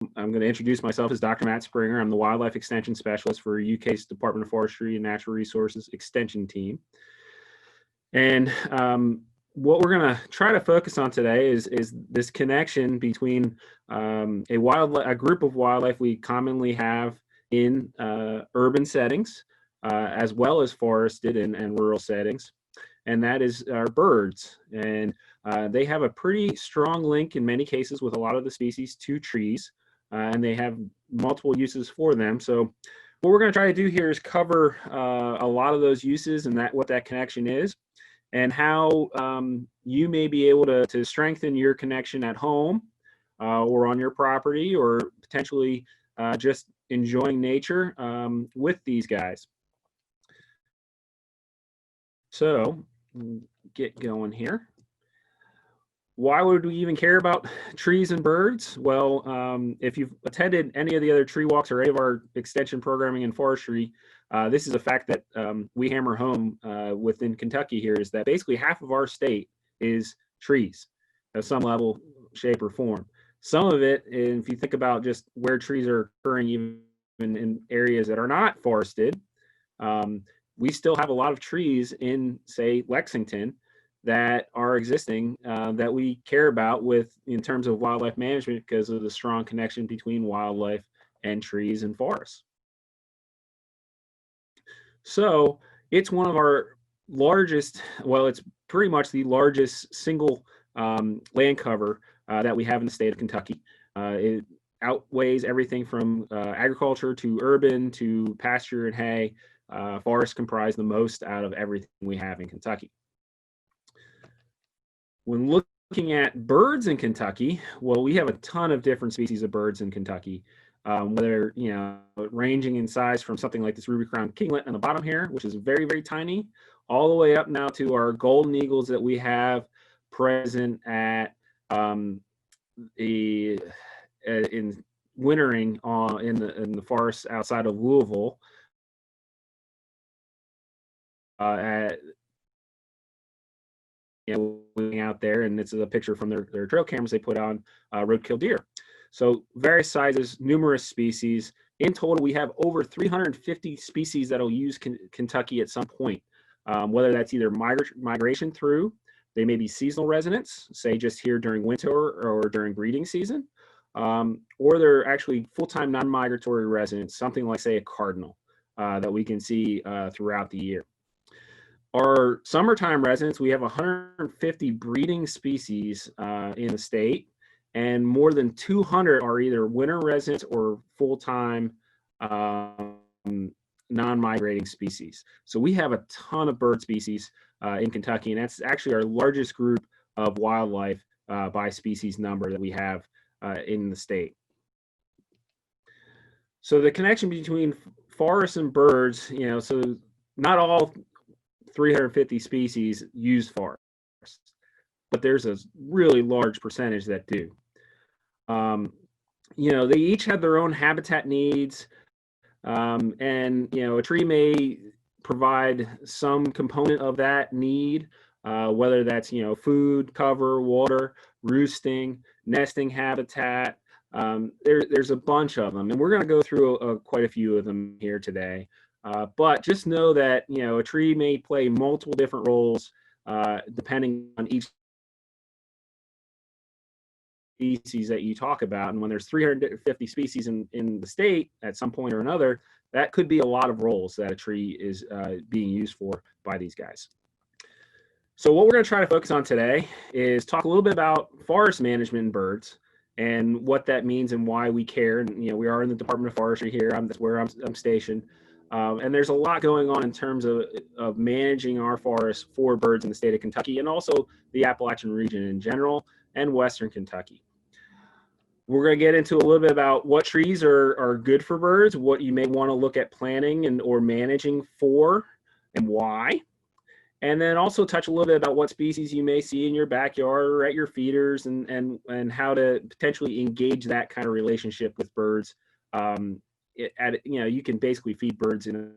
I'm going to introduce myself as Dr. Matt Springer. I'm the Wildlife Extension Specialist for UK's Department of Forestry and Natural Resources Extension Team. And what we're going to try to focus on today is this connection between a group of wildlife we commonly have in urban settings, as well as forested and rural settings, and that is our birds. And they have a pretty strong link in many cases with a lot of the species to trees, and they have multiple uses for them. So what we're going to try to do here is cover a lot of those uses and what that connection is, and how you may be able to strengthen your connection at home or on your property, or potentially just enjoying nature with these guys. So get going here. Why would we even care about trees and birds? Well, if you've attended any of the other tree walks or any of our extension programming in forestry, this is a fact that we hammer home within Kentucky here, is that basically half of our state is trees at some level, shape, or form. Some of it, if you think about just where trees are occurring even in areas that are not forested, we still have a lot of trees in, say, Lexington that are existing that we care about in terms of wildlife management, because of the strong connection between wildlife and trees and forests. So it's one of our largest, well, it's pretty much the largest single land cover that we have in the state of Kentucky. It outweighs everything from agriculture to urban to pasture and hay. Forests comprise the most out of everything we have in Kentucky. When looking at birds in Kentucky, well, we have a ton of different species of birds in Kentucky, whether, ranging in size from something like this ruby-crowned kinglet on the bottom here, which is very, very tiny, all the way up now to our golden eagles that we have present at in wintering in the forests outside of Louisville. Out there, and it's a picture from their trail cameras they put on roadkill deer. So various sizes, numerous species. In total, we have over 350 species that'll use Kentucky at some point, whether that's either migration through, they may be seasonal residents, say just here during winter or during breeding season, or they're actually full-time non-migratory residents, something like, say, a cardinal that we can see throughout the year. Our summertime residents, we have 150 breeding species in the state, and more than 200 are either winter residents or full-time non-migrating species. So we have a ton of bird species in Kentucky, and that's actually our largest group of wildlife by species number that we have in the state. So the connection between forests and birds, so not all 350 species use forests, but there's a really large percentage that do. They each have their own habitat needs, and a tree may provide some component of that need, whether that's food, cover, water, roosting, nesting habitat. There's a bunch of them, and we're going to go through quite a few of them here today. But just know that a tree may play multiple different roles depending on each species that you talk about. And when there's 350 species in the state at some point or another, that could be a lot of roles that a tree is being used for by these guys. So what we're going to try to focus on today is talk a little bit about forest management and birds, and what that means and why we care. And we are in the Department of Forestry here. That's where I'm stationed. And there's a lot going on in terms of managing our forests for birds in the state of Kentucky, and also the Appalachian region in general, and Western Kentucky. We're going to get into a little bit about what trees are good for birds, what you may want to look at planting or managing for, and why. And then also touch a little bit about what species you may see in your backyard or at your feeders, and how to potentially engage that kind of relationship with birds. You can basically feed birds in an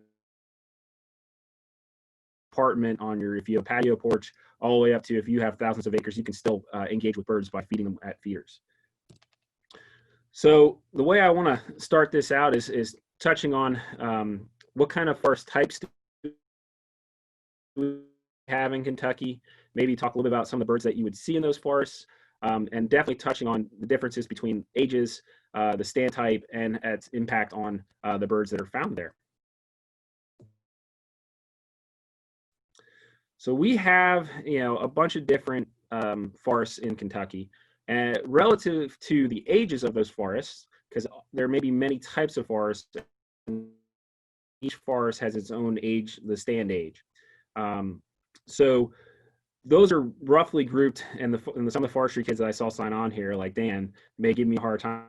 apartment, if you have a patio porch, all the way up to if you have thousands of acres, you can still engage with birds by feeding them at feeders. So the way I want to start this out is touching on what kind of forest types do we have in Kentucky. Maybe talk a little bit about some of the birds that you would see in those forests, and definitely touching on the differences between ages, the stand type, and its impact on the birds that are found there. So we have, a bunch of different forests in Kentucky, and relative to the ages of those forests, because there may be many types of forests. Each forest has its own age, the stand age. So those are roughly grouped, and some of the forestry kids that I saw sign on here, like Dan, may give me a hard time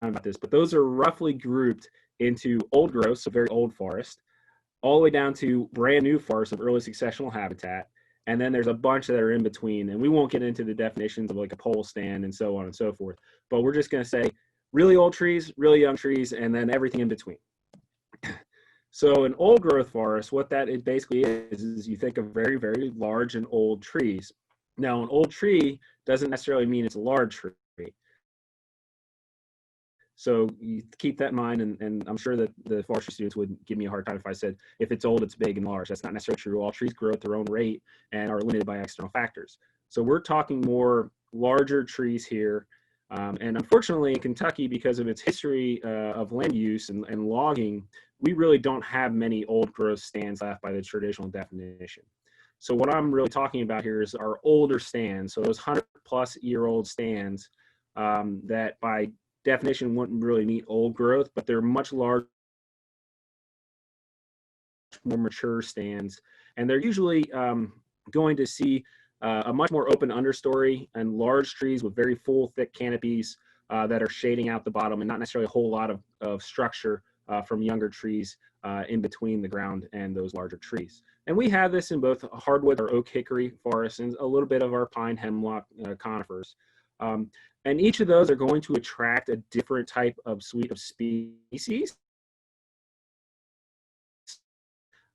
about this, but those are roughly grouped into old growth, so very old forest, all the way down to brand new forests of early successional habitat. And then there's a bunch that are in between, and we won't get into the definitions of like a pole stand and so on and so forth, but we're just going to say really old trees, really young trees, and then everything in between. So an old growth forest, what that it basically is you think of very, very large and old trees. Now, an old tree doesn't necessarily mean it's a large tree. So you keep that in mind, and I'm sure that the forestry students would give me a hard time if I said, if it's old, it's big and large. That's not necessarily true. All trees grow at their own rate and are limited by external factors. So we're talking more larger trees here. And unfortunately, in Kentucky, because of its history of land use and logging, we really don't have many old growth stands left by the traditional definition. So what I'm really talking about here is our older stands. So those 100-plus-year-old stands that by definition wouldn't really meet old growth, but they're much larger, more mature stands, and they're usually going to see a much more open understory and large trees with very full, thick canopies that are shading out the bottom, and not necessarily a whole lot of structure from younger trees in between the ground and those larger trees. And we have this in both hardwood or oak hickory forests and a little bit of our pine hemlock conifers. And each of those are going to attract a different type of suite of species.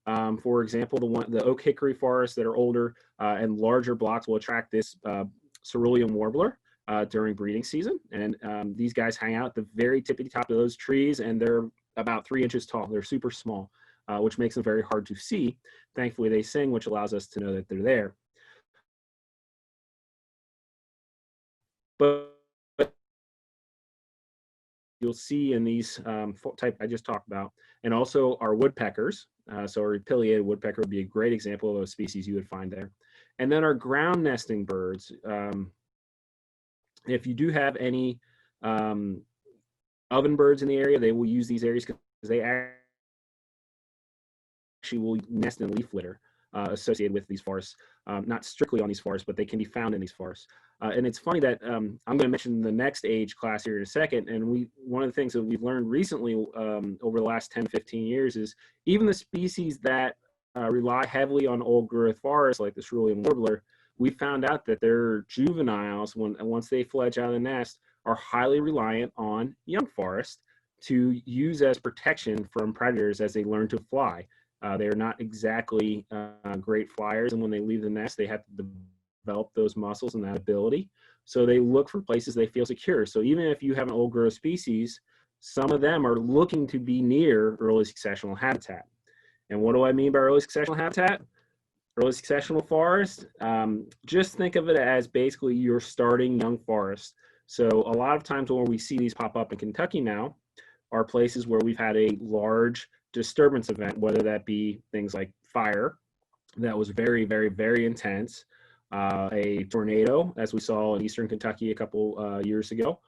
For example, the oak hickory forests that are older and larger blocks will attract this cerulean warbler during breeding season. And these guys hang out at the very tippity top of those trees, and they're about 3 inches tall. They're super small, which makes them very hard to see. Thankfully, they sing, which allows us to know that they're there. But you'll see in these type I just talked about, and also our woodpeckers. So our pileated woodpecker would be a great example of a species you would find there. And then our ground nesting birds. If you do have any oven birds in the area, they will use these areas because they actually will nest in leaf litter associated with these forests. Not strictly on these forests, but they can be found in these forests. And it's funny that I'm going to mention the next age class here in a second. And one of the things that we've learned recently over the last 10, 15 years is even the species that rely heavily on old growth forests, like the cerulean warbler, we found out that their juveniles, once they fledge out of the nest, are highly reliant on young forest to use as protection from predators as they learn to fly. They are not exactly great flyers, and when they leave the nest, they have to develop those muscles and that ability. So they look for places they feel secure. So even if you have an old growth species, some of them are looking to be near early successional habitat. And what do I mean by early successional habitat? Early successional forest, just think of it as basically your starting young forest. So a lot of times when we see these pop up in Kentucky now are places where we've had a large disturbance event, whether that be things like fire that was very, very, very intense, a tornado, as we saw in eastern Kentucky a couple years ago,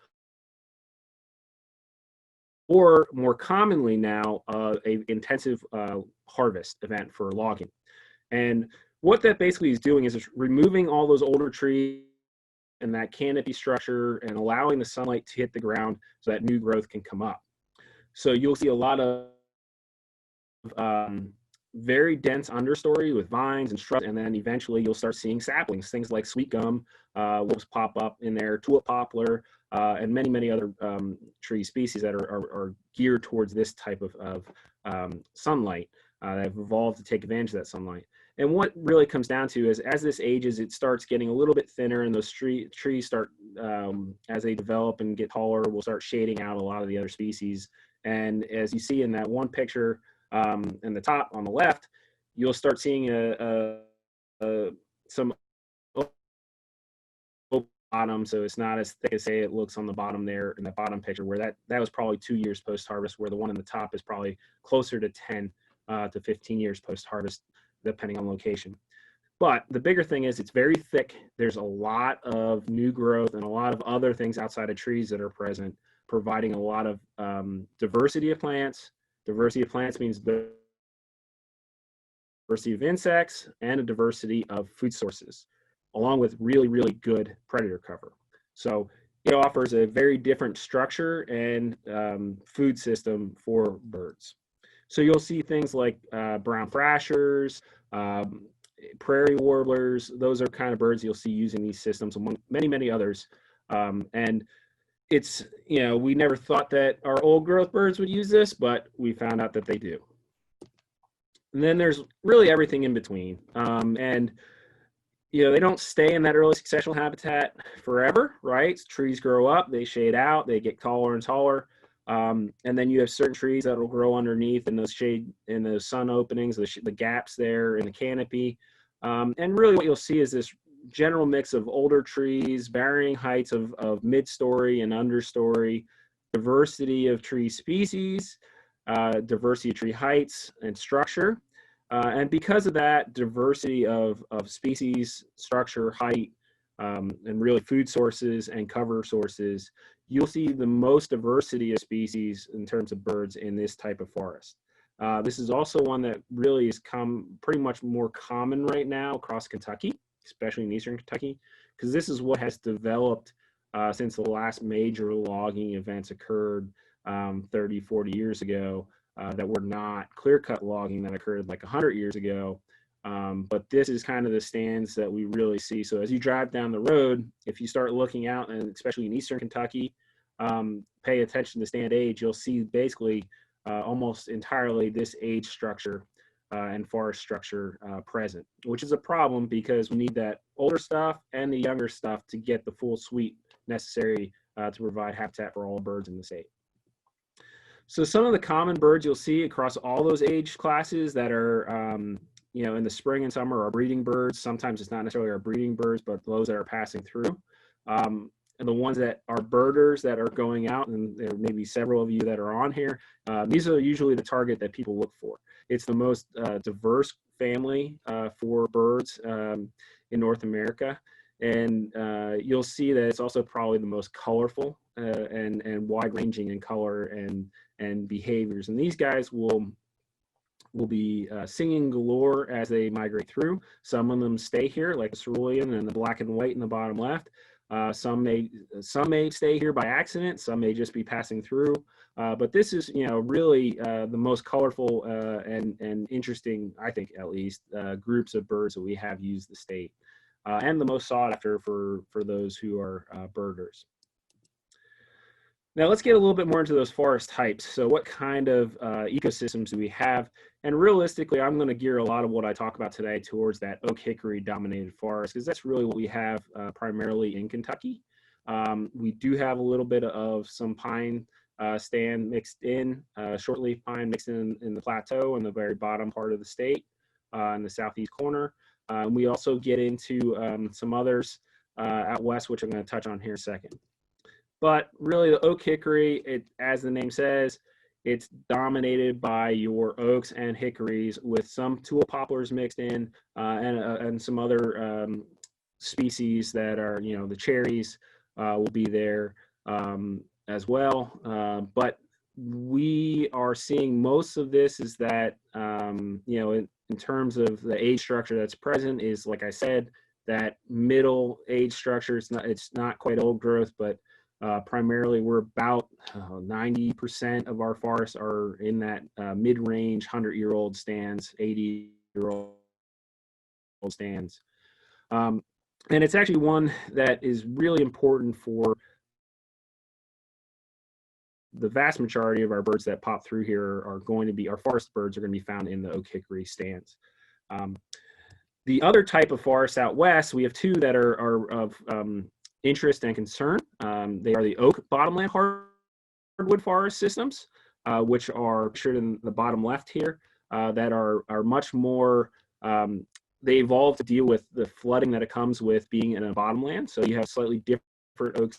or more commonly now, an intensive harvest event for logging. And what that basically is doing is it's removing all those older trees and that canopy structure and allowing the sunlight to hit the ground so that new growth can come up. So you'll see a lot of very dense understory with vines and shrubs, and then eventually you'll start seeing saplings, things like sweet gum will pop up in there, tulip poplar, and many, many other tree species that are geared towards this type of sunlight that have evolved to take advantage of that sunlight. And what really comes down to is as this ages, it starts getting a little bit thinner, and those trees start, as they develop and get taller, will start shading out a lot of the other species. And as you see in that one picture in the top on the left, you'll start seeing some bottom, so it's not as thick as say it looks on the bottom there in the bottom picture, where that was probably 2 years post-harvest, where the one in the top is probably closer to 10 to 15 years post-harvest, depending on location. But the bigger thing is it's very thick. There's a lot of new growth and a lot of other things outside of trees that are present, providing a lot of diversity of plants. Diversity of plants means diversity of insects and a diversity of food sources, along with really, really good predator cover. So it offers a very different structure and food system for birds. So you'll see things like brown thrashers, prairie warblers. Those are kind of birds you'll see using these systems, among many, many others. And it's, we never thought that our old growth birds would use this, but we found out that they do. And then there's really everything in between. And they don't stay in that early successional habitat forever, right? Trees grow up, they shade out, they get taller and taller. And then you have certain trees that will grow underneath in those shade, in those sun openings, the gaps there in the canopy. And really what you'll see is this general mix of older trees, varying heights of mid-story and understory, diversity of tree species, diversity of tree heights and structure. And because of that diversity of species, structure, height, and really food sources and cover sources, you'll see the most diversity of species in terms of birds in this type of forest. This is also one that really is pretty much more common right now across Kentucky, especially in eastern Kentucky, because this is what has developed since the last major logging events occurred 30, 40 years ago. That were not clear-cut logging that occurred like 100 years ago. But this is kind of the stands that we really see. So as you drive down the road, if you start looking out, and especially in eastern Kentucky, pay attention to stand age, you'll see basically almost entirely this age structure and forest structure present, which is a problem because we need that older stuff and the younger stuff to get the full suite necessary to provide habitat for all birds in the state. So some of the common birds you'll see across all those age classes that are, in the spring and summer are breeding birds. Sometimes it's not necessarily our breeding birds, but those that are passing through. And the ones that are birders that are going out, and there may be several of you that are on here, these are usually the target that people look for. It's the most diverse family for birds in North America. And you'll see that it's also probably the most colorful and wide-ranging in color and behaviors. And these guys will be singing galore as they migrate through. Some of them stay here, like the cerulean and the black and white in the bottom left. Some may stay here by accident. Some may just be passing through. But this is, really the most colorful and interesting, I think at least, groups of birds that we have used the state. And the most sought after for those who are birders. Now let's get a little bit more into those forest types. So what kind of ecosystems do we have? And realistically, I'm going to gear a lot of what I talk about today towards that oak hickory dominated forest, because that's really what we have primarily in Kentucky. We do have a little bit of some pine stand mixed in, shortleaf pine mixed in the plateau in the very bottom part of the state in the southeast corner. We also get into some others out west, which I'm going to touch on here in a second. But really, the oak hickory, as the name says, it's dominated by your oaks and hickories with some tule poplars mixed in and some other species that are, the cherries will be there as well. But we are seeing most of this is that, in terms of the age structure that's present is, like I said, that middle age structure. It's not quite old growth, but primarily we're about 90% of our forests are in that mid-range 100-year-old stands, 80-year-old stands. And it's actually one that is really important for the vast majority of our birds that pop through here are going to be, our forest birds are going to be found in the oak hickory stands. The other type of forest out west, we have two that are of interest and concern. They are the oak bottomland hardwood forest systems, which are pictured in the bottom left here, that are much more, they evolved to deal with the flooding that it comes with being in a bottomland. So you have slightly different oak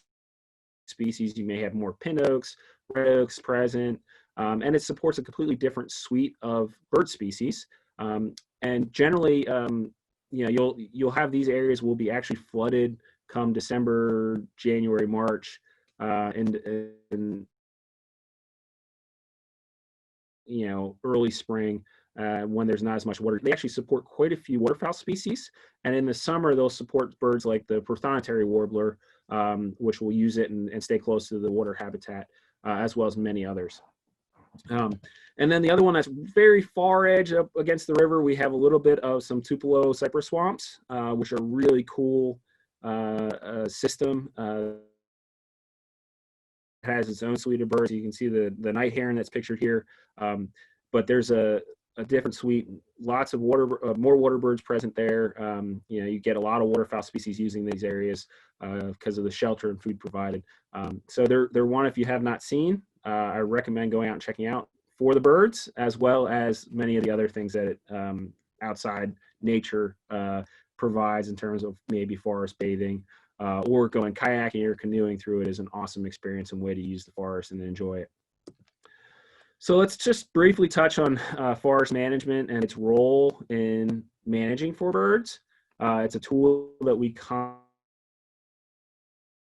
species. You may have more pin oaks, red oaks present, and it supports a completely different suite of bird species. And generally, you'll have these areas will be actually flooded come December, January, March, and early spring, when there's not as much water. They actually support quite a few waterfowl species, and in the summer they'll support birds like the prothonotary warbler, which will use it and stay close to the water habitat, as well as many others. And then the other one that's very far edge up against the river, we have a little bit of some Tupelo cypress swamps, which are really cool system. Has its own suite of birds. You can see the night heron that's pictured here, but there's a different suite. Lots of more water birds present there. You get a lot of waterfowl species using these areas because of the shelter and food provided. So they're one, if you have not seen, I recommend going out and checking out for the birds, as well as many of the other things that outside nature provides in terms of maybe forest bathing, or going kayaking or canoeing through it is an awesome experience and way to use the forest and enjoy it. So let's just briefly touch on forest management and its role in managing for birds. It's a tool that we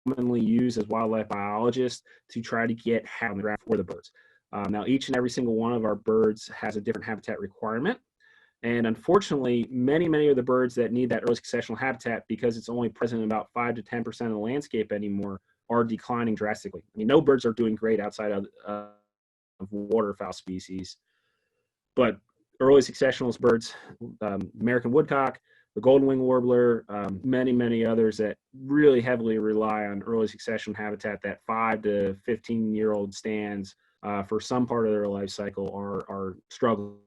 commonly use as wildlife biologists to try to get on the ground for the birds. Now, each and every single one of our birds has a different habitat requirement. And unfortunately, many of the birds that need that early successional habitat, because it's only present in about 5 to 10% of the landscape anymore, are declining drastically. I mean, no birds are doing great outside of waterfowl species, but early successional birds, American woodcock, the golden wing warbler, many others that really heavily rely on early succession habitat, that 5 to 15-year-old stands for some part of their life cycle are struggling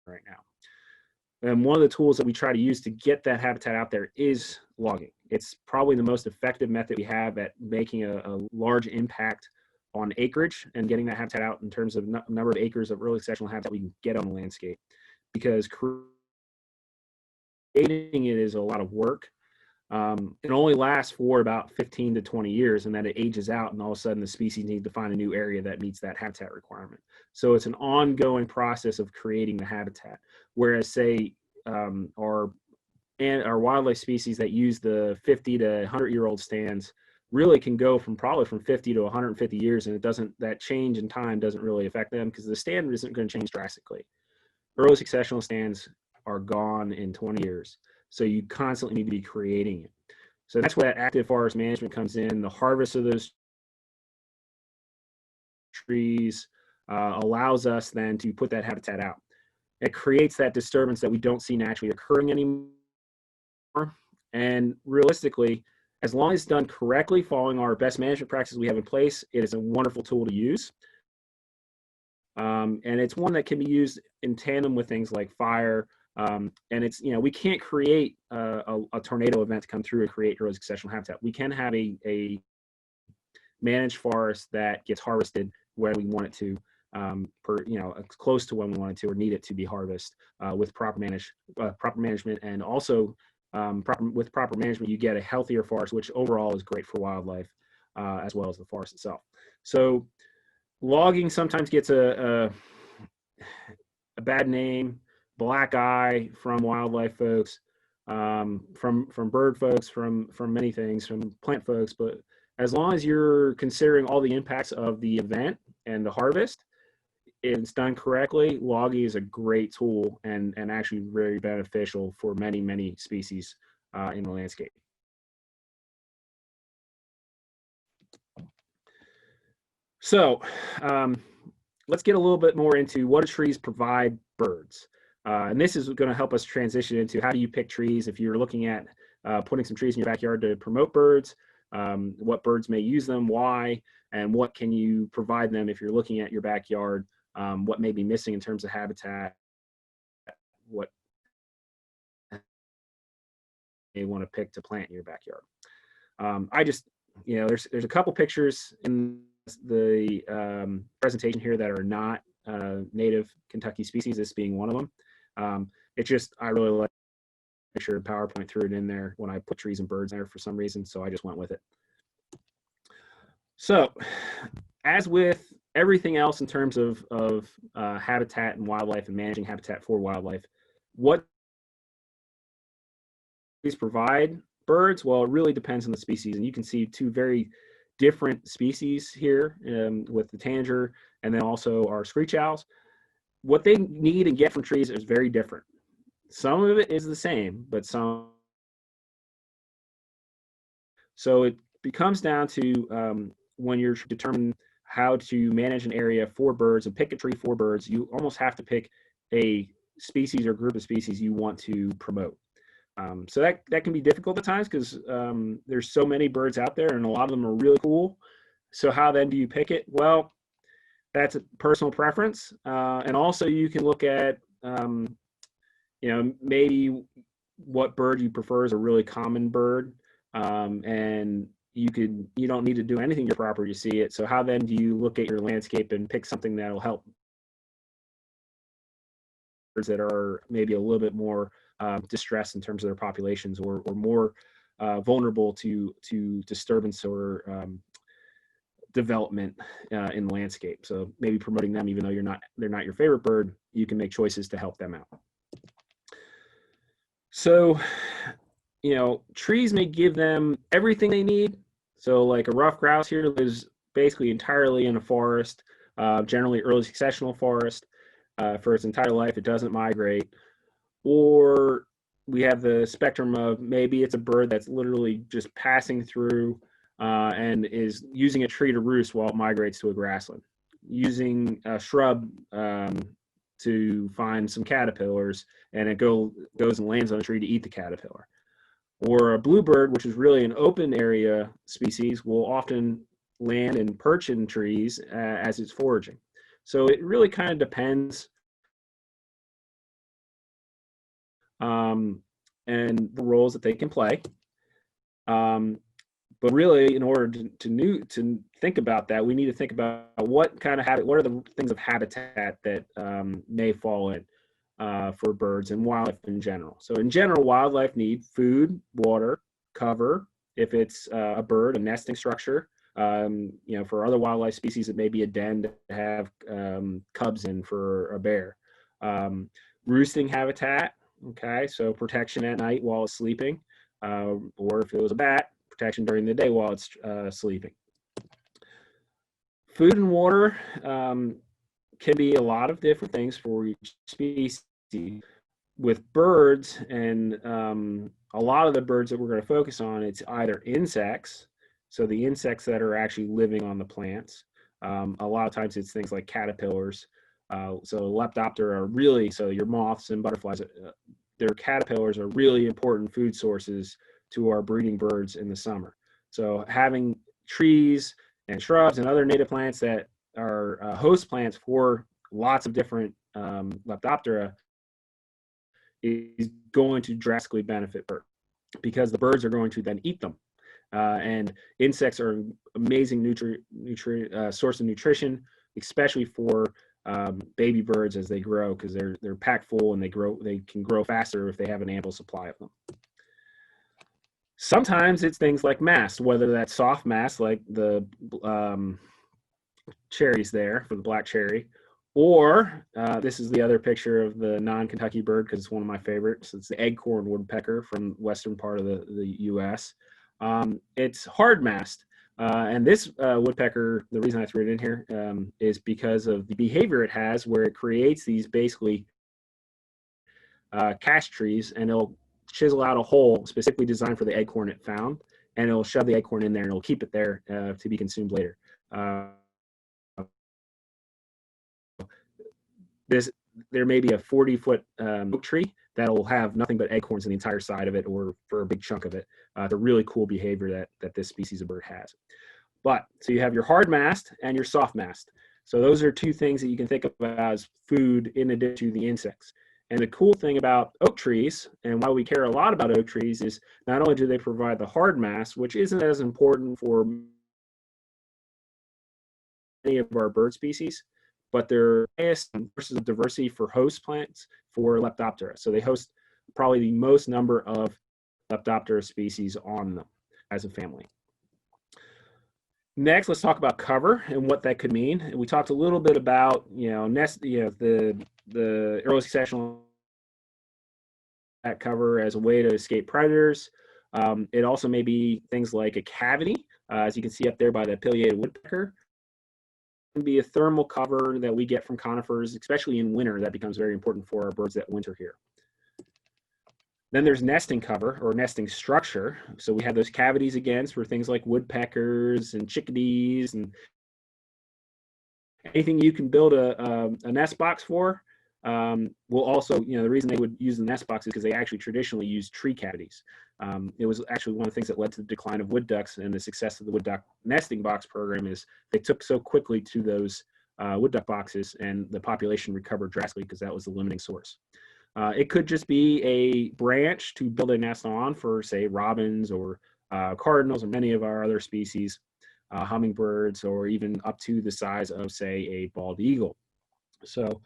right now. And one of the tools that we try to use to get that habitat out there is logging. It's probably the most effective method we have at making a large impact on acreage and getting that habitat out in terms of number of acres of early successional habitat we can get on the landscape, because creating it is a lot of work. It only lasts for about 15 to 20 years, and then it ages out, and all of a sudden the species need to find a new area that meets that habitat requirement. So it's an ongoing process of creating the habitat. Whereas, say, our wildlife species that use the 50 to 100-year-old stands really can go probably from 50 to 150 years, and that change in time doesn't really affect them because the stand isn't going to change drastically. Early successional stands are gone in 20 years. So you constantly need to be creating it. So that's where that active forest management comes in. The harvest of those trees allows us then to put that habitat out. It creates that disturbance that we don't see naturally occurring anymore. And realistically, as long as it's done correctly, following our best management practices we have in place, it is a wonderful tool to use. And it's one that can be used in tandem with things like fire. And it's, we can't create a tornado event to come through and create early successional habitat. We can have a managed forest that gets harvested when we want it to, close to when we want it to or need it to be harvested with proper management, and also with proper management, you get a healthier forest, which overall is great for wildlife as well as the forest itself. So logging sometimes gets a bad name, black eye from wildlife folks, from bird folks, from many things, from plant folks. But as long as you're considering all the impacts of the event and the harvest, it's done correctly, logging is a great tool and actually very beneficial for many species in the landscape. So let's get a little bit more into what do trees provide birds. And this is going to help us transition into how do you pick trees if you're looking at putting some trees in your backyard to promote birds, what birds may use them, why, and what can you provide them if you're looking at your backyard, what may be missing in terms of habitat, what may want to pick to plant in your backyard. I just, there's a couple pictures in the presentation here that are not native Kentucky species, this being one of them. It's just, I really like to make sure PowerPoint threw it in there when I put trees and birds there for some reason, so I just went with it. So, as with everything else in terms of habitat and wildlife and managing habitat for wildlife, what trees provide birds? Well, it really depends on the species, and you can see two very different species here with the tanager and then also our screech owls. What they need and get from trees is very different. Some of it is the same, but some. So it comes down to when you're determining how to manage an area for birds and pick a tree for birds, you almost have to pick a species or group of species you want to promote. So that can be difficult at times because there's so many birds out there and a lot of them are really cool. So how then do you pick it? Well, that's a personal preference. And also you can look at, maybe what bird you prefer is a really common bird. And you don't need to do anything to your property to see it. So how then do you look at your landscape and pick something that'll help birds that are maybe a little bit more distressed in terms of their populations or more vulnerable to disturbance or development in the landscape. So maybe promoting them, even though they're not your favorite bird, you can make choices to help them out. So, trees may give them everything they need. So like a ruffed grouse here lives basically entirely in a forest, generally early successional forest for its entire life. It doesn't migrate. Or we have the spectrum of maybe it's a bird that's literally just passing through and is using a tree to roost while it migrates to a grassland, using a shrub to find some caterpillars, and it goes and lands on a tree to eat the caterpillar. Or a bluebird, which is really an open area species, will often land and perch in trees as it's foraging. So it really kind of depends and the roles that they can play. But really, in order to think about that, we need to think about what are the things of habitat that may fall in for birds and wildlife in general. So in general, wildlife need food, water, cover. If it's a bird, a nesting structure. For other wildlife species, it may be a den to have cubs in for a bear. Roosting habitat. Okay, so protection at night while it's sleeping, or if it was a bat, protection during the day while it's sleeping. Food and water can be a lot of different things for each species. With birds, and a lot of the birds that we're going to focus on, it's either insects, so the insects that are actually living on the plants. A lot of times it's things like caterpillars. So Lepidoptera are really, so your moths and butterflies, their caterpillars are really important food sources to our breeding birds in the summer. So having trees and shrubs and other native plants that are host plants for lots of different Lepidoptera is going to drastically benefit birds because the birds are going to then eat them. And insects are an amazing source of nutrition, especially for baby birds as they grow, because they're packed full and they can grow faster if they have an ample supply of them. Sometimes it's things like mast, whether that's soft mast like the cherries there for the black cherry, or this is the other picture of the non-Kentucky bird because it's one of my favorites. It's the Eggcorn Woodpecker from the western part of the U.S. It's hard mast. And this woodpecker, the reason I threw it in here is because of the behavior it has, where it creates these basically cash trees, and it'll chisel out a hole specifically designed for the acorn it found, and it'll shove the acorn in there, and it'll keep it there to be consumed later. There may be a 40-foot oak tree that'll have nothing but acorns in the entire side of it, or for a big chunk of it. It's a really cool behavior that this species of bird has. But so you have your hard mast and your soft mast. So those are two things that you can think about as food in addition to the insects. And the cool thing about oak trees, and why we care a lot about oak trees, is not only do they provide the hard mass, which isn't as important for many of our bird species, but they're highest versus diversity for host plants for Lepidoptera. So they host probably the most number of Lepidoptera species on them as a family. Next, let's talk about cover and what that could mean. We talked a little bit about, the early successional cover as a way to escape predators. It also may be things like a cavity, as you can see up there by the pileated woodpecker. It can be a thermal cover that we get from conifers, especially in winter. That becomes very important for our birds that winter here. Then there's nesting cover or nesting structure. So we have those cavities again for things like woodpeckers and chickadees and anything you can build a nest box for. Will also, the reason they would use the nest box is because they actually traditionally used tree cavities. It was actually one of the things that led to the decline of wood ducks, and the success of the wood duck nesting box program is they took so quickly to those wood duck boxes, and the population recovered drastically because that was the limiting source. It could just be a branch to build a nest on for, say, robins or cardinals or many of our other species, hummingbirds, or even up to the size of, say, a bald eagle. So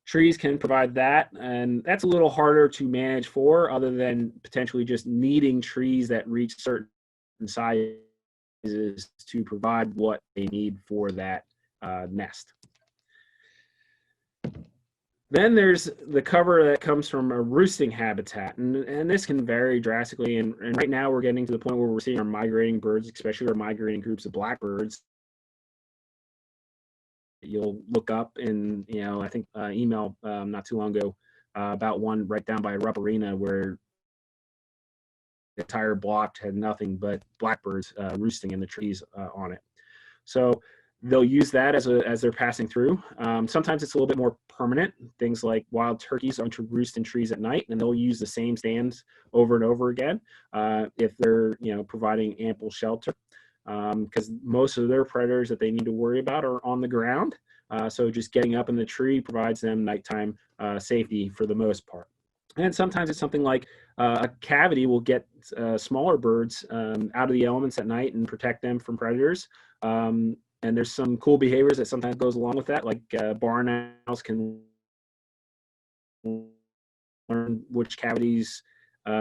trees can provide that, and that's a little harder to manage for, other than potentially just needing trees that reach certain sizes to provide what they need for that nest. Then there's the cover that comes from a roosting habitat, and this can vary drastically. And right now we're getting to the point where we're seeing our migrating birds, especially our migrating groups of blackbirds. You'll look up and, I think email not too long ago about one right down by Rubberina where the entire block had nothing but blackbirds roosting in the trees on it. So they'll use that as they're passing through. Sometimes it's a little bit more permanent. Things like wild turkeys are to roost in trees at night, and they'll use the same stands over and over again if they're providing ample shelter, because most of their predators that they need to worry about are on the ground. So just getting up in the tree provides them nighttime safety for the most part. And sometimes it's something like a cavity will get smaller birds out of the elements at night and protect them from predators. And there's some cool behaviors that sometimes goes along with that, like barn owls can learn which cavities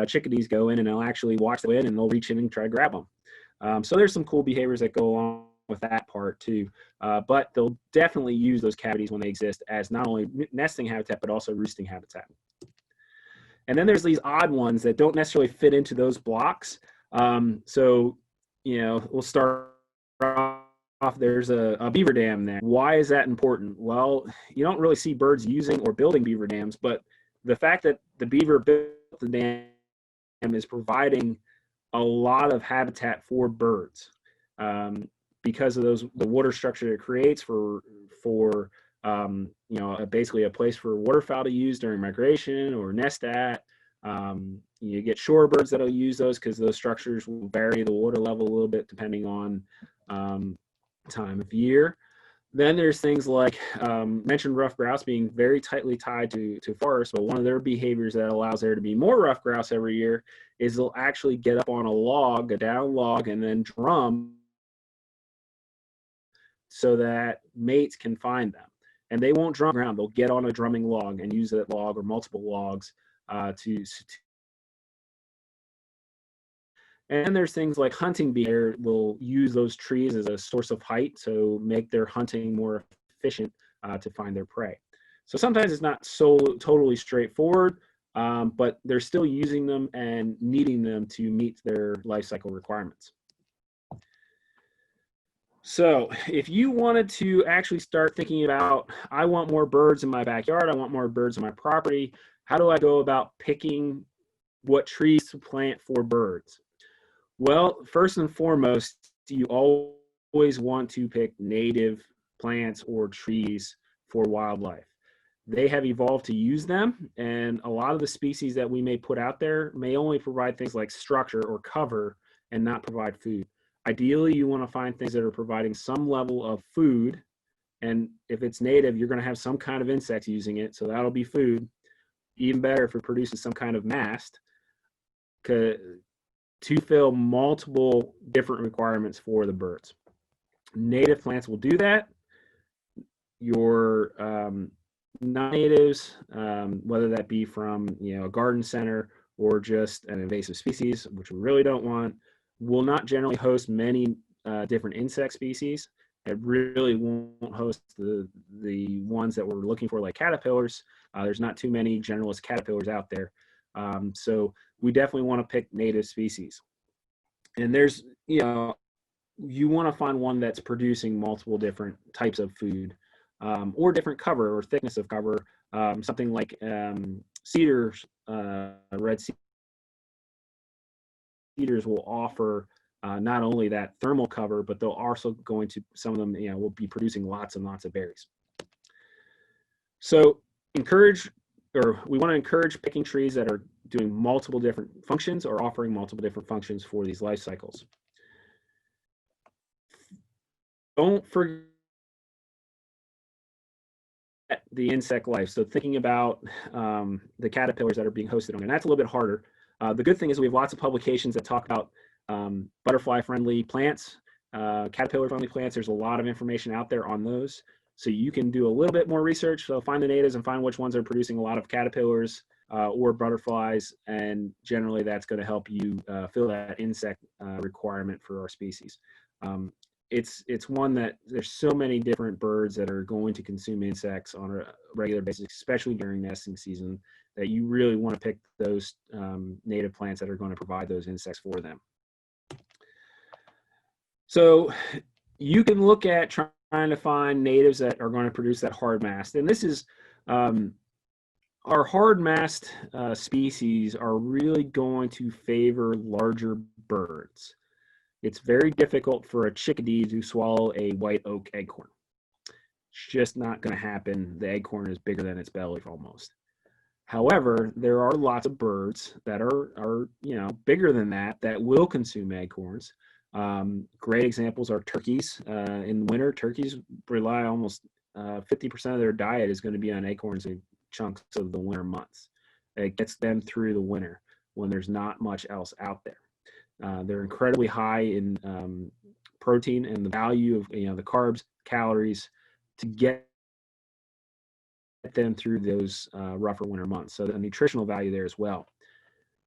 chickadees go in, and they'll actually watch the wind and they'll reach in and try to grab them. So there's some cool behaviors that go along with that part too. But they'll definitely use those cavities when they exist as not only nesting habitat, but also roosting habitat. And then there's these odd ones that don't necessarily fit into those blocks. So, we'll start off. There's a beaver dam there. Why is that important? Well, you don't really see birds using or building beaver dams, but the fact that the beaver built the dam is providing a lot of habitat for birds because of the water structure it creates for basically a place for waterfowl to use during migration or nest at. You get shorebirds that'll use those because those structures will vary the water level a little bit depending on time of year. Then there's things like mentioned rough grouse being very tightly tied to forests. But one of their behaviors that allows there to be more rough grouse every year is they'll actually get up on a down log, and then drum so that mates can find them. And they won't drum ground. They'll get on a drumming log and use that log or multiple logs to. And there's things like hunting behavior will use those trees as a source of height, so make their hunting more efficient to find their prey. So sometimes it's not so totally straightforward, but they're still using them and needing them to meet their life cycle requirements. So if you wanted to actually start thinking about, I want more birds in my backyard, I want more birds on my property, how do I go about picking what trees to plant for birds? Well, first and foremost, you always want to pick native plants or trees for wildlife. They have evolved to use them, and a lot of the species that we may put out there may only provide things like structure or cover and not provide food. Ideally, you want to find things that are providing some level of food, and if it's native, you're going to have some kind of insects using it, so that'll be food. even better if it produces some kind of mast, to fill multiple different requirements for the birds. Native plants will do that. Your non-natives, whether that be from a garden center or just an invasive species, which we really don't want, will not generally host many different insect species. It really won't host the ones that we're looking for, like caterpillars. There's not too many generalist caterpillars out there. So we definitely want to pick native species. And there's, you want to find one that's producing multiple different types of food, or different cover or thickness of cover. Something like cedar, red cedars will offer not only that thermal cover, but they'll also some of them, will be producing lots and lots of berries. So we want to encourage picking trees that are doing multiple different functions or offering multiple different functions for these life cycles. Don't forget the insect life. So thinking about the caterpillars that are being hosted on, and that's a little bit harder. The good thing is we have lots of publications that talk about butterfly-friendly plants, caterpillar-friendly plants. There's a lot of information out there on those. So you can do a little bit more research. So find the natives and find which ones are producing a lot of caterpillars or butterflies, and generally that's going to help you fill that insect requirement for our species. It's one that there's so many different birds that are going to consume insects on a regular basis, especially during nesting season, that you really want to pick those native plants that are going to provide those insects for them. So you can look at trying to find natives that are going to produce that hard mast. And this is our hard mast species are really going to favor larger birds. It's very difficult for a chickadee to swallow a white oak acorn. It's just not going to happen. The acorn is bigger than its belly almost. However, there are lots of birds that are bigger than that will consume acorns. Great examples are turkeys. In winter, turkeys rely almost 50% of their diet is going to be on acorns and chunks of the winter months. It gets them through the winter when there's not much else out there. They're incredibly high in protein and the value of the carbs, calories to get them through those rougher winter months. So the nutritional value there as well.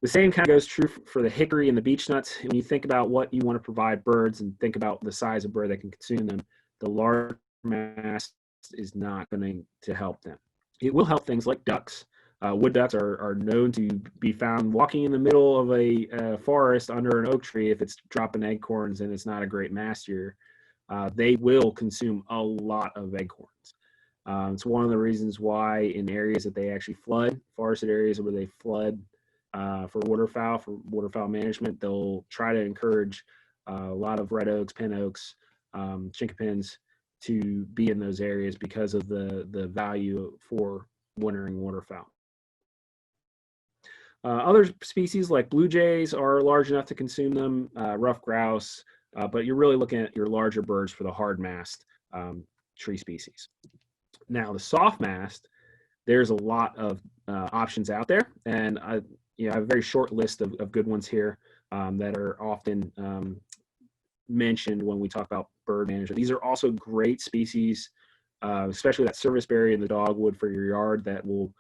The same kind of goes true for the hickory and the beech nuts. When you think about what you want to provide birds and think about the size of bird that can consume them, the large mast is not going to help them. It will help things like ducks. Wood ducks are known to be found walking in the middle of a forest under an oak tree if it's dropping acorns and it's not a great mast year. They will consume a lot of acorns. It's one of the reasons why in areas that they actually flood, forested areas where they flood for waterfowl management, they'll try to encourage a lot of red oaks, pin oaks, chinkapins to be in those areas because of the value for wintering waterfowl. Other species like blue jays are large enough to consume them, ruffed grouse, but you're really looking at your larger birds for the hard mast tree species. Now, the soft mast, there's a lot of options out there, and I have a very short list of good ones here that are often mentioned when we talk about bird management. These are also great species, especially that serviceberry and the dogwood for your yard that will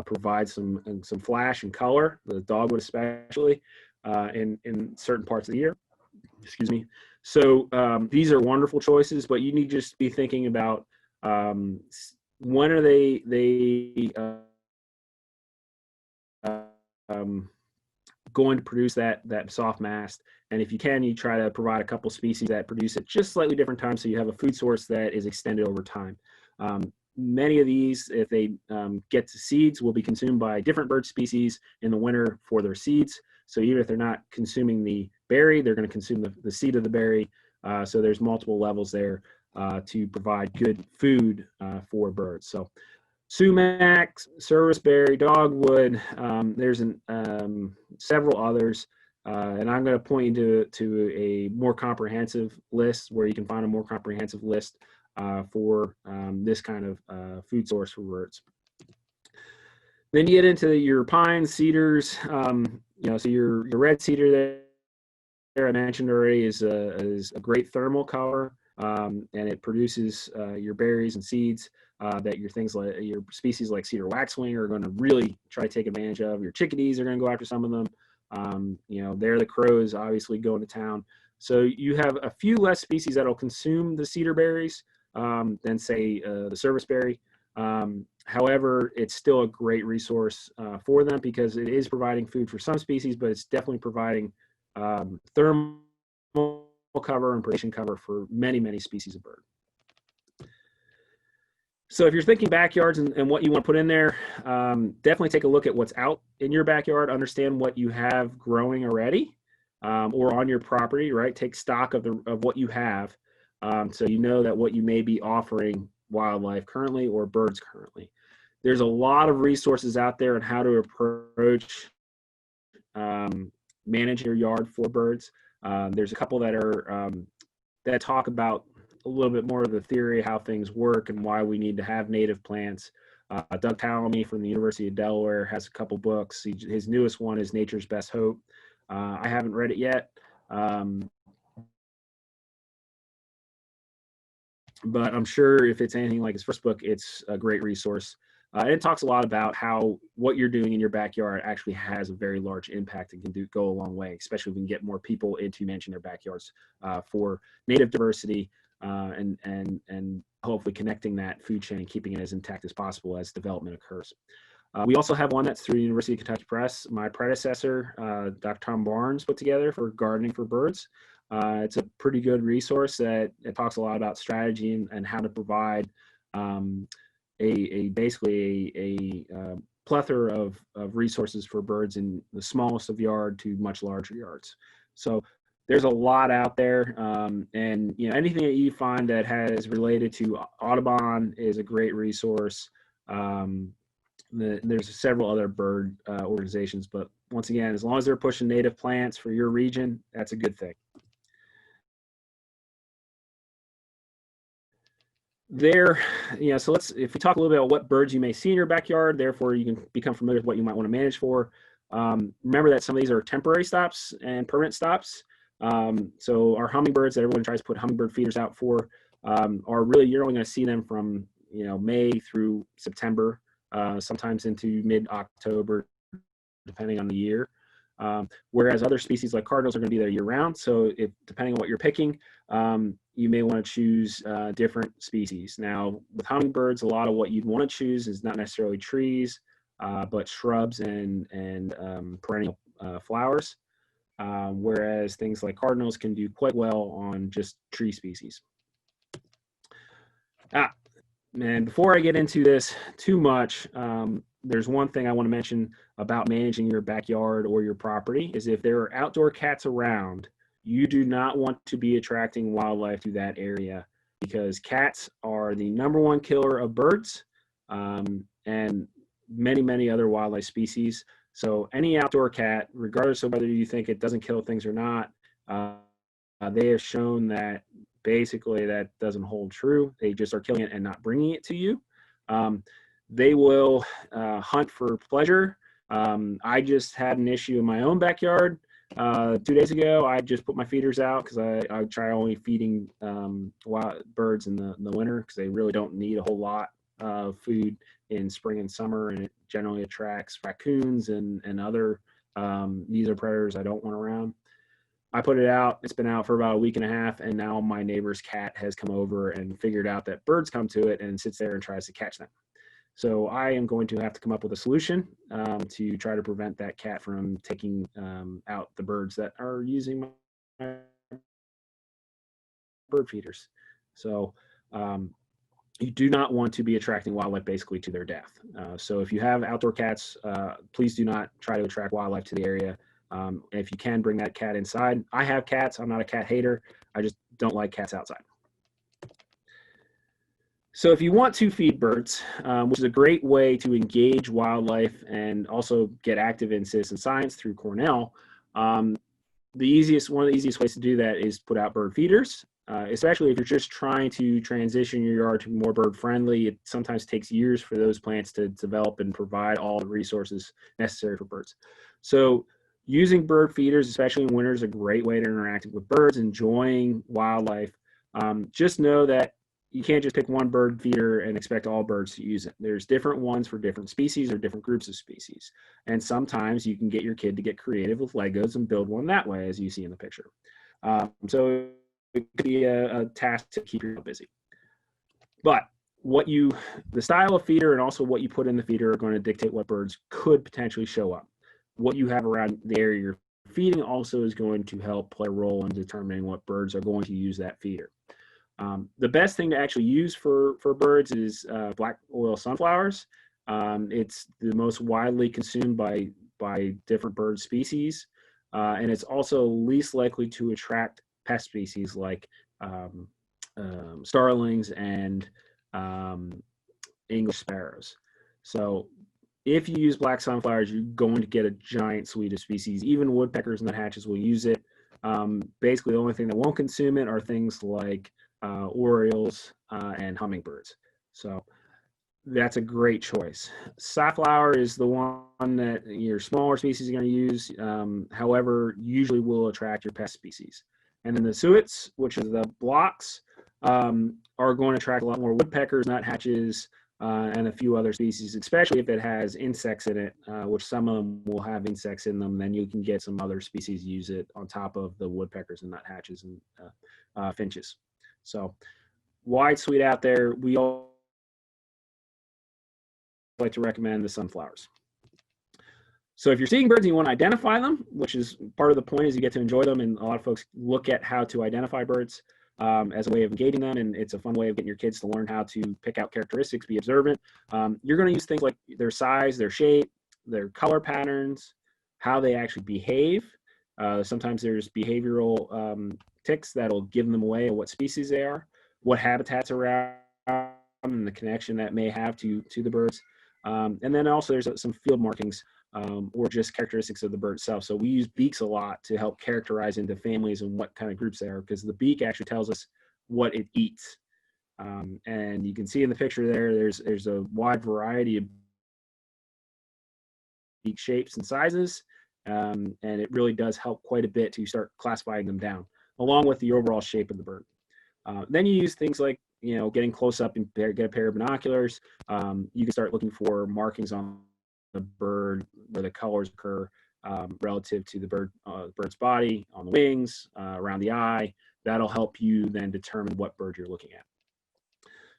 provide some flash and color, the dogwood especially, in certain parts of the year. Excuse me. So these are wonderful choices, but you need to just be thinking about when are they going to produce that soft mast. And if you can, you try to provide a couple species that produce at just slightly different times so you have a food source that is extended over time. Many of these, if they get to seeds, will be consumed by different bird species in the winter for their seeds. So even if they're not consuming the berry, they're going to consume the seed of the berry. So there's multiple levels there to provide good food for birds. So sumac, serviceberry, dogwood, there's several others. And I'm going to point you to a more comprehensive list where you can find a more comprehensive list for this kind of food source for birds. Then you get into your pines, cedars. So your red cedar there I mentioned already is a great thermal cover, and it produces your berries and seeds that your things like your species like cedar waxwing are going to really try to take advantage of. Your chickadees are going to go after some of them. There the crows obviously going to town. So you have a few less species that'll consume the cedar berries than say the serviceberry. However, it's still a great resource for them because it is providing food for some species, but it's definitely providing thermal cover and predation cover for many, many species of bird. So if you're thinking backyards and what you want to put in there, definitely take a look at what's out in your backyard, understand what you have growing already or on your property, right? Take stock of what you have so you know that what you may be offering wildlife currently or birds currently. There's a lot of resources out there on how to approach manage your yard for birds. There's a couple that are that talk about a little bit more of the theory of how things work and why we need to have native plants. Doug Tallamy from the University of Delaware has a couple books. His newest one is Nature's Best Hope. I haven't read it yet, but I'm sure if it's anything like his first book, it's a great resource. And it talks a lot about how what you're doing in your backyard actually has a very large impact and can go a long way, especially if we can get more people into managing their backyards for native diversity and hopefully connecting that food chain and keeping it as intact as possible as development occurs. We also have one that's through the University of Kentucky Press. My predecessor, Dr. Tom Barnes, put together for gardening for birds. It's a pretty good resource that it talks a lot about strategy and how to provide basically a plethora of resources for birds in the smallest of yard to much larger yards. So there's a lot out there, and anything that you find that has related to Audubon is a great resource. There's several other bird organizations, but once again, as long as they're pushing native plants for your region, that's a good thing. So if we talk a little bit about what birds you may see in your backyard, therefore you can become familiar with what you might want to manage for. Remember that some of these are temporary stops and permanent stops. So our hummingbirds that everyone tries to put hummingbird feeders out for are really, you're only going to see them from May through September, sometimes into mid-October, depending on the year. Whereas other species like cardinals are going to be there year-round. So depending on what you're picking, you may want to choose different species. Now, with hummingbirds, a lot of what you'd want to choose is not necessarily trees, but shrubs and perennial flowers. Whereas things like cardinals can do quite well on just tree species. And before I get into this too much, there's one thing I want to mention about managing your backyard or your property is if there are outdoor cats around, you do not want to be attracting wildlife to that area because cats are the #1 killer of birds and many, many other wildlife species. So any outdoor cat, regardless of whether you think it doesn't kill things or not, they have shown that basically that doesn't hold true. They just are killing it and not bringing it to you. They will hunt for pleasure. I just had an issue in my own backyard 2 days ago. I just put my feeders out because I try only feeding wild birds in the winter because they really don't need a whole lot of food in spring and summer, and it generally attracts raccoons and other these are predators I don't want around. I put it out. It's been out for about a week and a half, and now my neighbor's cat has come over and figured out that birds come to it and sits there and tries to catch them. So I am going to have to come up with a solution to try to prevent that cat from taking out the birds that are using my bird feeders. So you do not want to be attracting wildlife basically to their death. So if you have outdoor cats, please do not try to attract wildlife to the area. If you can, bring that cat inside. I have cats. I'm not a cat hater. I just don't like cats outside. So if you want to feed birds, which is a great way to engage wildlife and also get active in citizen science through Cornell, one of the easiest ways to do that is put out bird feeders. especially if you're just trying to transition your yard to more bird friendly. It sometimes takes years for those plants to develop and provide all the resources necessary for birds. So using bird feeders, especially in winter, is a great way to interact with birds, enjoying wildlife. Just know that you can't just pick one bird feeder and expect all birds to use it. There's different ones for different species or different groups of species. And sometimes you can get your kid to get creative with Legos and build one that way, as you see in the picture. So it could be a task to keep you busy. But the style of feeder and also what you put in the feeder are going to dictate what birds could potentially show up. What you have around the area you're feeding also is going to help play a role in determining what birds are going to use that feeder. The best thing to actually use for birds is black oil sunflowers. It's the most widely consumed by different bird species, and it's also least likely to attract pest species like starlings and English sparrows. So if you use black sunflowers, you're going to get a giant suite of species. Even woodpeckers and nuthatches will use it. Basically, the only thing that won't consume it are things like orioles and hummingbirds. So that's a great choice. Safflower is the one that your smaller species are going to use. However, usually will attract your pest species. And then the suets, which is the blocks, are going to attract a lot more woodpeckers, nuthatches, and a few other species, especially if it has insects in it, which some of them will have insects in them. Then you can get some other species use it on top of the woodpeckers and nuthatches and finches. So wide suite out there. We all like to recommend the sunflowers. So if you're seeing birds and you want to identify them, which is part of the point, is you get to enjoy them, and a lot of folks look at how to identify birds as a way of engaging them, and it's a fun way of getting your kids to learn how to pick out characteristics, be observant. You're going to use things like their size, their shape, their color patterns, how they actually behave. Sometimes there's behavioral ticks that'll give them away of what species they are, what habitats around, and the connection that may have to the birds. And then also there's some field markings or just characteristics of the bird itself. So we use beaks a lot to help characterize into families and what kind of groups they are, because the beak actually tells us what it eats. And you can see in the picture there's a wide variety of beak shapes and sizes, and it really does help quite a bit to start classifying them down, along with the overall shape of the bird. Then you use things like, getting close up and get a pair of binoculars. You can start looking for markings on the bird where the colors occur relative to the bird's body, on the wings, around the eye. That'll help you then determine what bird you're looking at.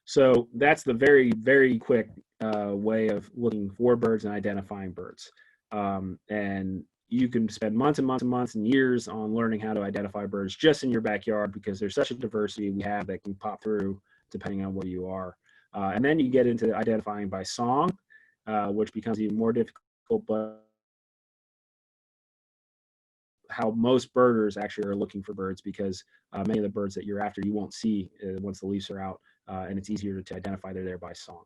So that's the very, very quick way of looking for birds and identifying birds. And you can spend months and months and months and years on learning how to identify birds just in your backyard, because there's such a diversity we have that can pop through depending on where you are. And then you get into identifying by song, which becomes even more difficult, but how most birders actually are looking for birds, because many of the birds that you're after you won't see once the leaves are out, and it's easier to identify they're there by song.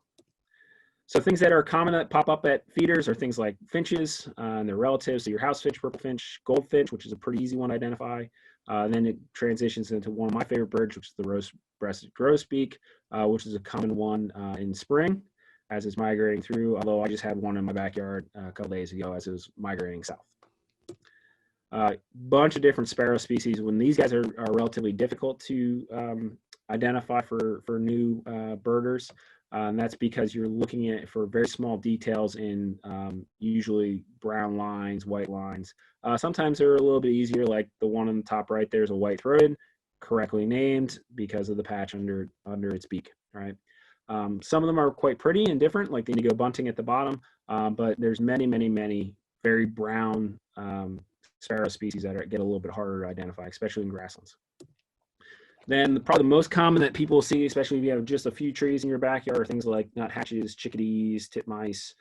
So things that are common that pop up at feeders are things like finches and their relatives. So your house finch, purple finch, goldfinch, which is a pretty easy one to identify. And then it transitions into one of my favorite birds, which is the rose-breasted grosbeak, which is a common one in spring as it's migrating through, although I just had one in my backyard a couple days ago as it was migrating south. Bunch of different sparrow species. When these guys are relatively difficult to identify for new birders, and that's because you're looking at for very small details in usually brown lines, white lines. Sometimes they're a little bit easier, like the one on the top right there's a white-throated, correctly named because of the patch under its beak, right? Some of them are quite pretty and different, like the indigo bunting at the bottom, but there's many, many, many very brown sparrow species that get a little bit harder to identify, especially in grasslands. Then probably the most common that people see, especially if you have just a few trees in your backyard, are things like nuthatches, chickadees, titmice.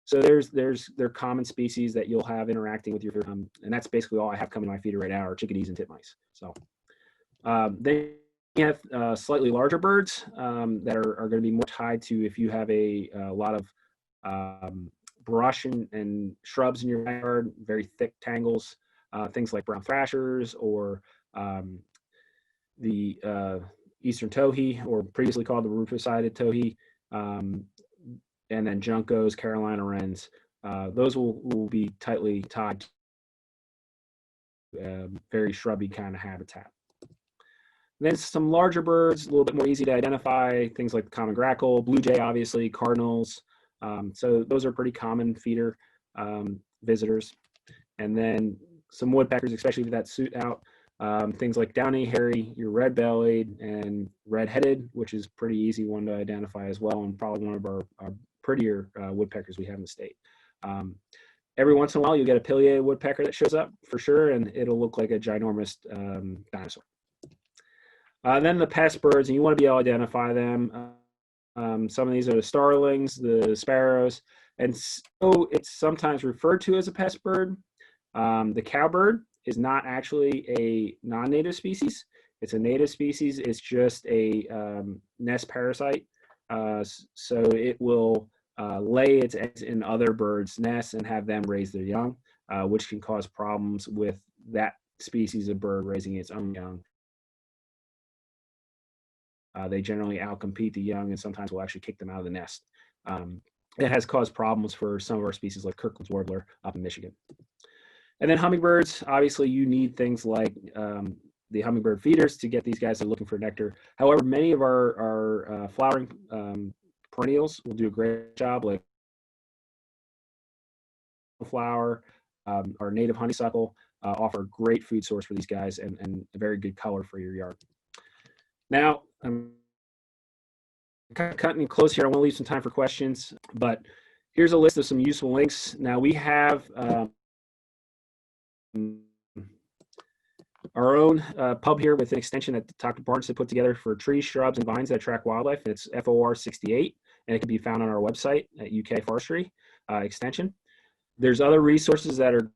So they're common species that you'll have interacting with your and that's basically all I have coming to my feeder right now are chickadees and titmice. So then you have slightly larger birds that are going to be more tied to if you have a lot of brush and shrubs in your backyard, very thick tangles. things like brown thrashers or the eastern towhee, or previously called the rufous-sided towhee, and then juncos, Carolina wrens. Those will be tightly tied to very shrubby kind of habitat. And then some larger birds, a little bit more easy to identify, things like the common grackle, blue jay, obviously, cardinals. So those are pretty common feeder visitors. And then some woodpeckers, especially with that suit out. Things like downy, hairy, your red-bellied, and red-headed, which is pretty easy one to identify as well, and probably one of our prettier woodpeckers we have in the state. Every once in a while, you'll get a pileated woodpecker that shows up for sure, and it'll look like a ginormous dinosaur. Then the pest birds, and you want to be able to identify them. Some of these are the starlings, the sparrows, and so it's sometimes referred to as a pest bird. The cowbird is not actually a non-native species. It's a native species. It's just a nest parasite. So it will lay its eggs in other birds' nests and have them raise their young, which can cause problems with that species of bird raising its own young. They generally outcompete the young and sometimes will actually kick them out of the nest. It has caused problems for some of our species like Kirkland's warbler up in Michigan. And then hummingbirds, obviously you need things like the hummingbird feeders to get these guys that are looking for nectar. However, many of our flowering perennials will do a great job, like flower, our native honeysuckle offer a great food source for these guys and a very good color for your yard. Now, I'm cutting close here. I want to leave some time for questions, but here's a list of some useful links. Now we have our own pub here with an extension that Dr. Barnes had put together for trees, shrubs, and vines that attract wildlife. It's FOR 68, and it can be found on our website at UK Forestry extension. There's other resources that are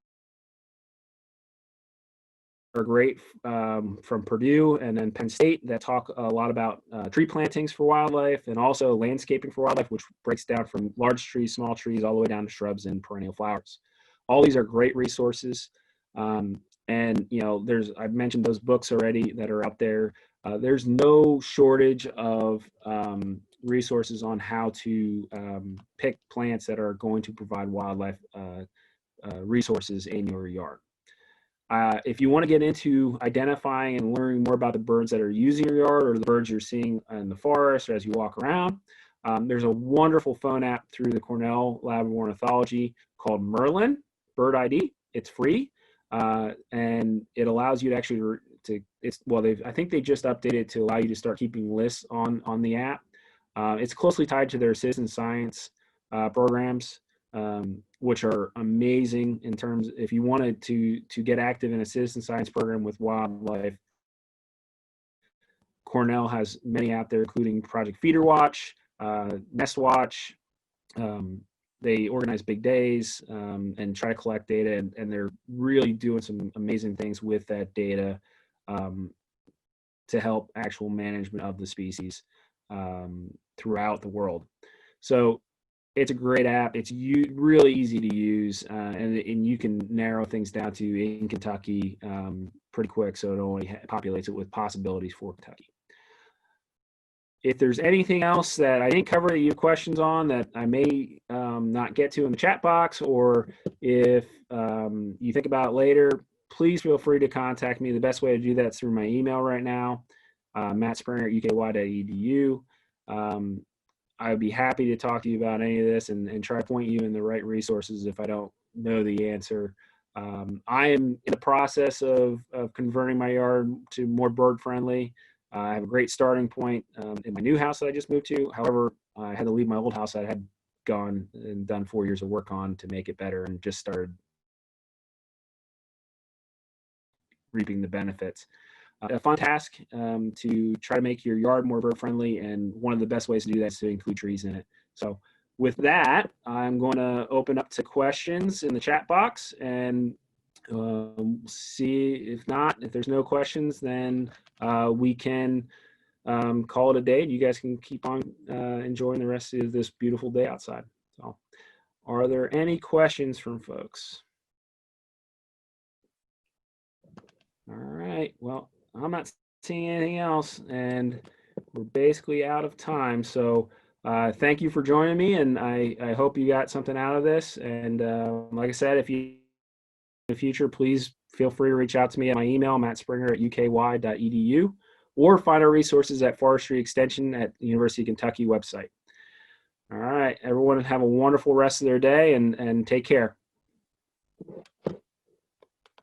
great from Purdue and then Penn State that talk a lot about tree plantings for wildlife and also landscaping for wildlife, which breaks down from large trees, small trees, all the way down to shrubs and perennial flowers. All these are great resources. And, you know, I've mentioned those books already that are out there. There's no shortage of resources on how to pick plants that are going to provide wildlife resources in your yard. If you want to get into identifying and learning more about the birds that are using your yard or the birds you're seeing in the forest or as you walk around, there's a wonderful phone app through the Cornell Lab of Ornithology called Merlin Bird ID. It's free, and it allows you to actually I think they just updated it to allow you to start keeping lists on the app. It's closely tied to their citizen science programs, which are amazing in terms, if you wanted to get active in a citizen science program with wildlife, Cornell has many out there, including Project Feeder Watch, Nest Watch. They organize big days and try to collect data, and they're really doing some amazing things with that data to help actual management of the species throughout the world. So it's a great app. It's really easy to use, and you can narrow things down to in Kentucky pretty quick, so it only populates it with possibilities for Kentucky. If there's anything else that I didn't cover that you have questions on that I may not get to in the chat box, or if you think about it later, please feel free to contact me. The best way to do that is through my email right now, mattspringer@uky.edu. I would be happy to talk to you about any of this and try to point you in the right resources if I don't know the answer. I am in the process of converting my yard to more bird friendly. I have a great starting point in my new house that I just moved to. However, I had to leave my old house that I had gone and done 4 years of work on to make it better, and just started reaping the benefits. A fun task to try to make your yard more bird friendly, and one of the best ways to do that is to include trees in it. So with that, I'm going to open up to questions in the chat box, and see if there's no questions, then we can call it a day. You guys can keep on enjoying the rest of this beautiful day outside. So are there any questions from folks? All right. Well, I'm not seeing anything else, and we're basically out of time. So thank you for joining me, and I hope you got something out of this. And like I said, if you in the future, please feel free to reach out to me at my email, mattspringer@uky.edu, or find our resources at Forestry Extension at the University of Kentucky website. All right, everyone, have a wonderful rest of their day, and take care.